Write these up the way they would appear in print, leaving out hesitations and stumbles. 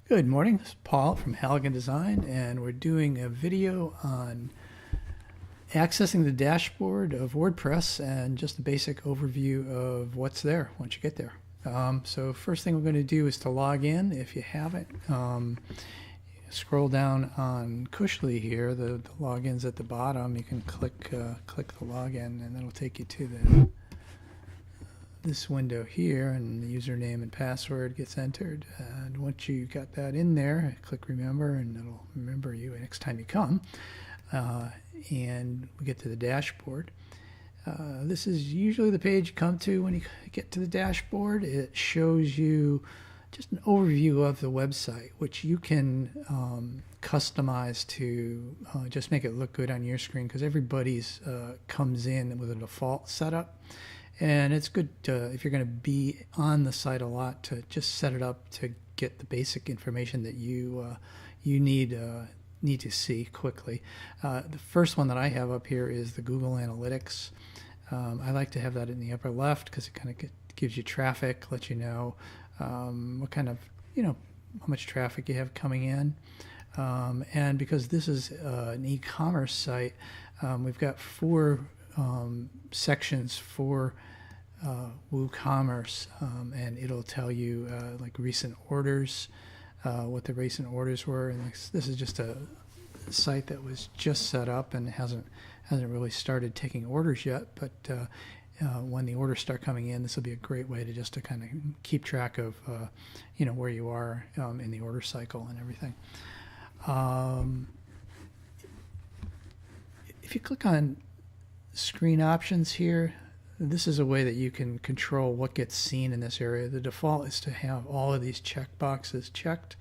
Good morning, this is Paul from Halligan Design, and we're doing a video on accessing the dashboard of WordPress and just a basic overview of what's there once you get there. So first thing we're going to do is to log in. If you haven't, scroll down on Cushly here, the login's at the bottom. You can click the login, and that'll take you to this window here, and the username and password gets entered. And once you got that in there, click remember, and it'll remember you next time you come. And we get to the dashboard. This is usually the page you come to when you get to the dashboard. It shows you just an overview of the website, which you can customize to just make it look good on your screen, because everybody's comes in with a default setup. And it's good if you're going to be on the site a lot to just set it up to get the basic information that you need to see quickly. The first one that I have up here is the Google Analytics. I like to have that in the upper left because it kind of gives you traffic, lets you know what kind of, how much traffic you have coming in. And because this is an e-commerce site, we've got four sections for WooCommerce, and it'll tell you like recent orders, what the recent orders were. And this is just a site that was just set up and hasn't really started taking orders yet. But when the orders start coming in, this will be a great way to kind of keep track of where you are in the order cycle and everything. If you click on screen options here, this is a way that you can control what gets seen in this area. The default is to have all of these check boxes checked,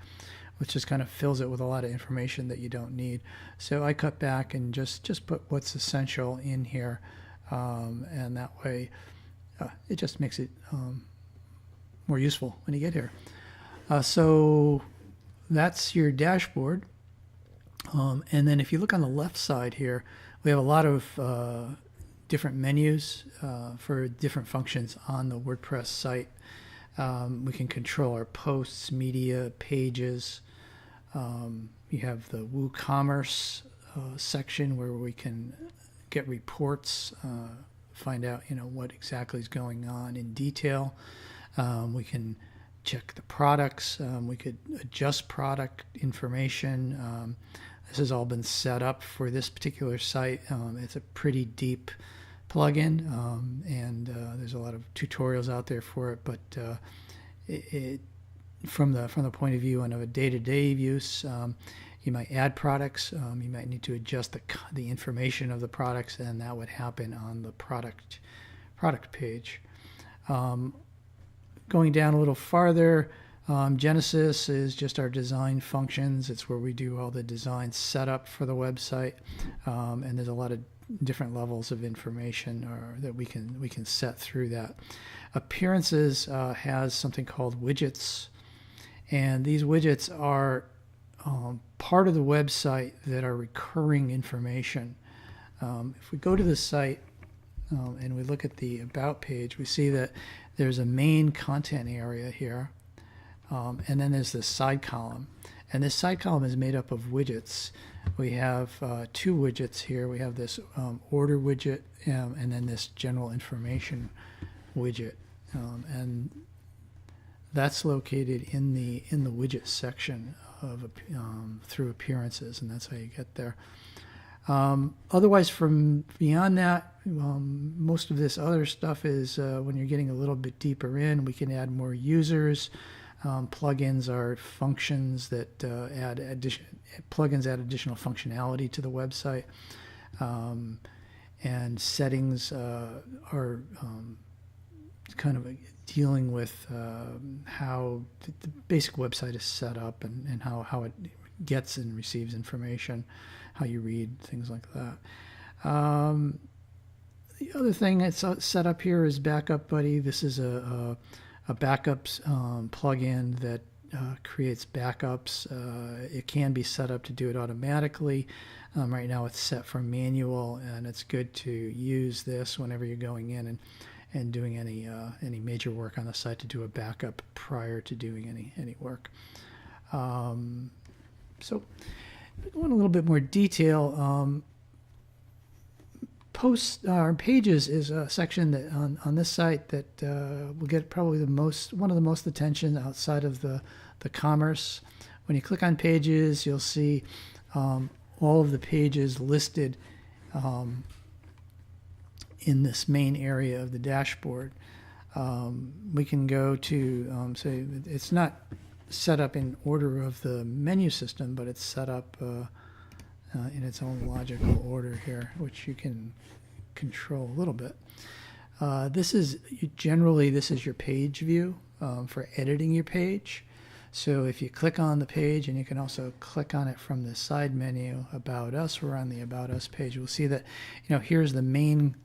which just kind of fills it with a lot of information that you don't need. So I cut back and just put what's essential in here, and that way it just makes it more useful when you get here. So that's your dashboard. And then if you look on the left side here, we have a lot of different menus for different functions on the WordPress site. We can control our posts, media, pages. You have the WooCommerce section where we can get reports, find out what exactly is going on in detail. We can check the products. We could adjust product information. This has all been set up for this particular site. It's a pretty deep plugin, and there's a lot of tutorials out there for it. But from the point of view and of a day-to-day use, you might add products. You might need to adjust the information of the products, and that would happen on the product page. Going down a little farther, Genesis is just our design functions. It's where we do all the design setup for the website, and there's a lot of different levels of information that we can set through that. Appearances has something called widgets, and these widgets are part of the website that are recurring information. If we go to the site and we look at the About page, we see that there's a main content area here. And then there's this side column, and this side column is made up of widgets. We have two widgets here. We have this order widget, and then this general information widget, and that's located in the widget section of through appearances, and that's how you get there. Otherwise, from beyond that, most of this other stuff is when you're getting a little bit deeper in, we can add more users. Plugins are functions that add additional functionality to the website, and settings are kind of dealing with how the basic website is set up and how it gets and receives information, how you read, things like that. The other thing that's set up here is Backup Buddy. This is a backups plugin that creates backups. It can be set up to do it automatically. Right now it's set for manual, and it's good to use this whenever you're going in and doing any major work on the site, to do a backup prior to doing any work. So go in a little bit more detail. Posts or pages is a section that on this site that will get probably one of the most attention outside of the commerce. When you click on pages, you'll see all of the pages listed in this main area of the dashboard. We can go to say it's not set up in order of the menu system, but it's set up in its own logical order here, which you can control a little bit. This is your page view for editing your page. So if you click on the page, and you can also click on it from the side menu, About Us, we're on the About Us page. We'll see that, here's the main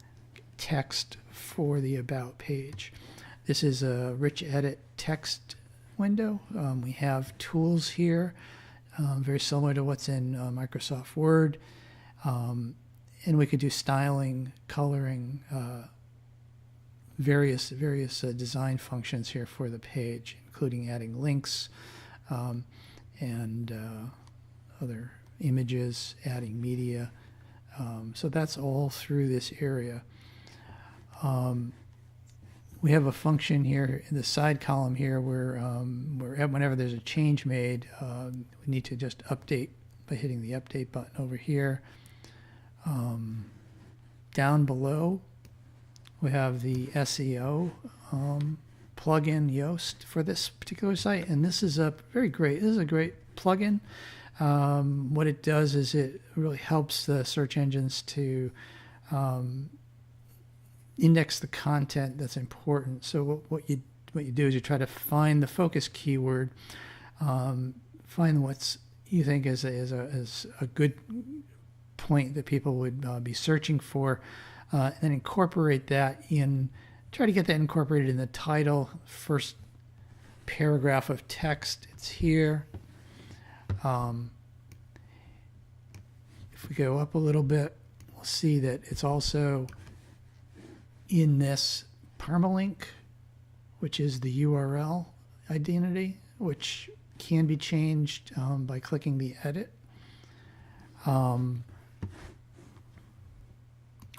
text for the About page. This is a rich edit text window. We have tools here, very similar to what's in Microsoft Word. And we could do styling, coloring, various design functions here for the page, including adding links and other images, adding media. So that's all through this area. We have a function here in the side column here where whenever there's a change made, we need to just update by hitting the update button over here. Down below, we have the SEO plugin Yoast for this particular site, and this is a great plugin. What it does is it really helps the search engines to index the content that's important. So what you do is you try to find the focus keyword, find what's you think is a good point that people would be searching for, and then incorporate that in. Try to get that incorporated in the title, first paragraph of text. It's here. If we go up a little bit, we'll see that it's also in this permalink, which is the URL identity, which can be changed by clicking the edit.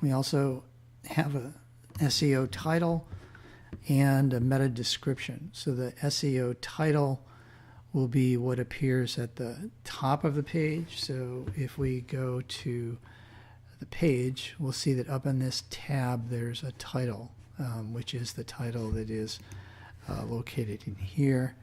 We also have a SEO title and a meta description. So the SEO title will be what appears at the top of the page. So if we go to the page, we'll see that up in this tab there's a title, which is the title that is located in here.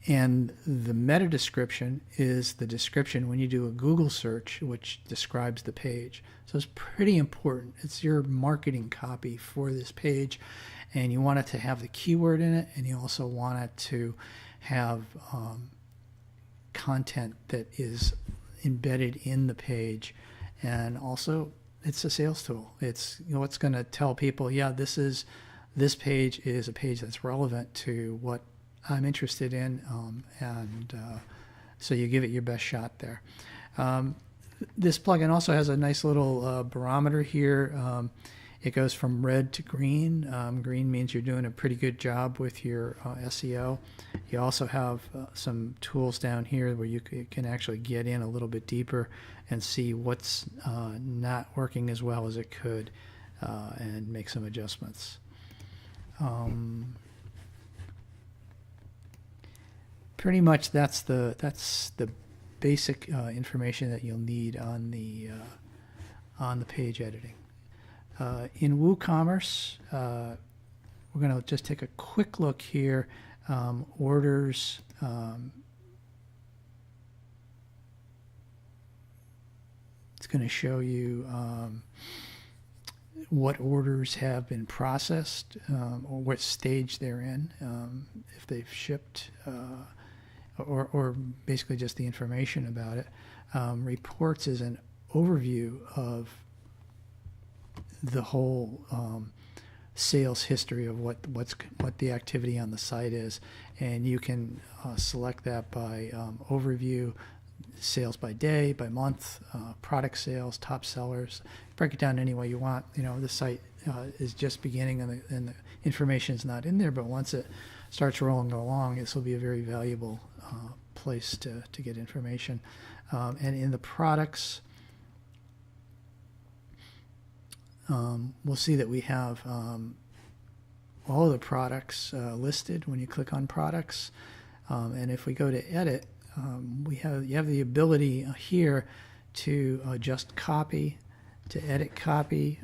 And the meta description is the description when you do a Google search, which describes the page. So it's pretty important. It's your marketing copy for this page, and you want it to have the keyword in it, and you also want it to have content that is embedded in the page. And also, it's a sales tool. It's what's going to tell people, yeah, this page is a page that's relevant to what I'm interested in, so you give it your best shot there. This plugin also has a nice little barometer here. It goes from red to green. Green means you're doing a pretty good job with your SEO. You also have some tools down here where you can actually get in a little bit deeper and see what's not working as well as it could, and make some adjustments. Pretty much that's the basic information that you'll need on the page editing. In WooCommerce, we're going to just take a quick look here. Orders. It's going to show you what orders have been processed, or what stage they're in, if they've shipped, or basically just the information about it. Reports is an overview of the whole sales history of what the activity on the site is, and you can select that by overview, sales by day, by month, product sales, top sellers. Break it down any way you want. The site is just beginning, and the information is not in there, but once it starts rolling along, this will be a very valuable place to get information. And in the products, we'll see that we have all of the products listed when you click on products. And if we go to edit, you have the ability here to adjust copy, to edit copy.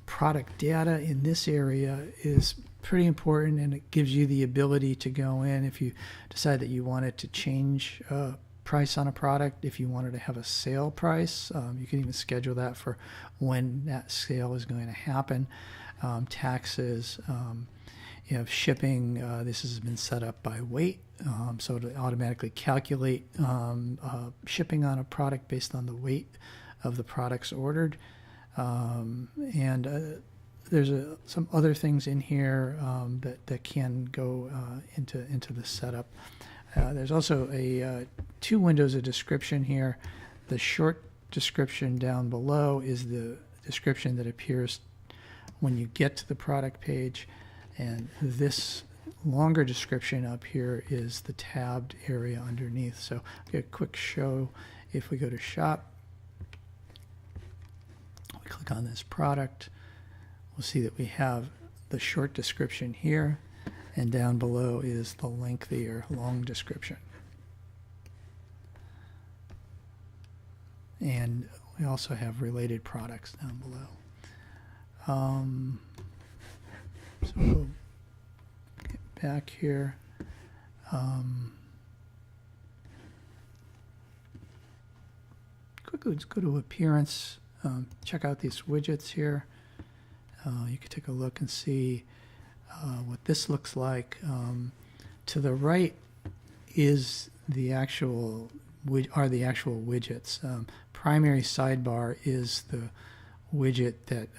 Product data in this area is pretty important, and it gives you the ability to go in if you decide that you wanted to change price on a product. If you wanted to have a sale price, you can even schedule that for when that sale is going to happen. Taxes, you have shipping. This has been set up by weight, so to automatically calculate shipping on a product based on the weight of the products ordered. There's some other things in here that can go into the setup. There's also two windows of description here. The short description down below is the description that appears when you get to the product page, and this longer description up here is the tabbed area underneath. So I'll get a quick show. If we go to shop, we click on this product, we'll see that we have the short description here, and down below is the lengthy or long description. And we also have related products down below. So we'll get back here. Quickly, let's go to appearance. Check out these widgets here. You can take a look and see what this looks like. To the right is the actual widgets. Primary sidebar is the widget that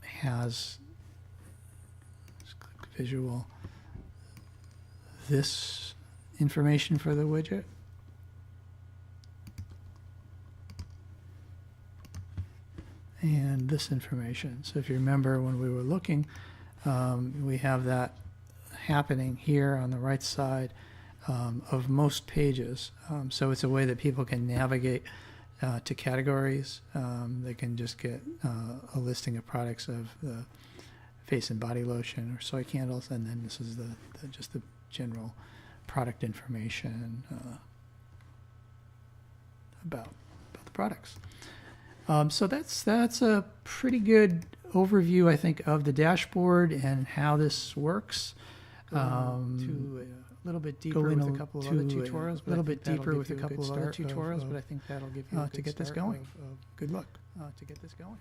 has, let's click visual, this information for the widget. And this information. So if you remember when we were looking, we have that happening here on the right side of most pages. So it's a way that people can navigate to categories. They can just get a listing of products of the face and body lotion or soy candles, and then this is just the general product information about the products. So that's a pretty good overview, I think, of the dashboard and how this works. To a little bit deeper with a couple of other tutorials. A little bit deeper with a couple of other tutorials, but I think that'll give you a good to get this going. Good luck to get this going.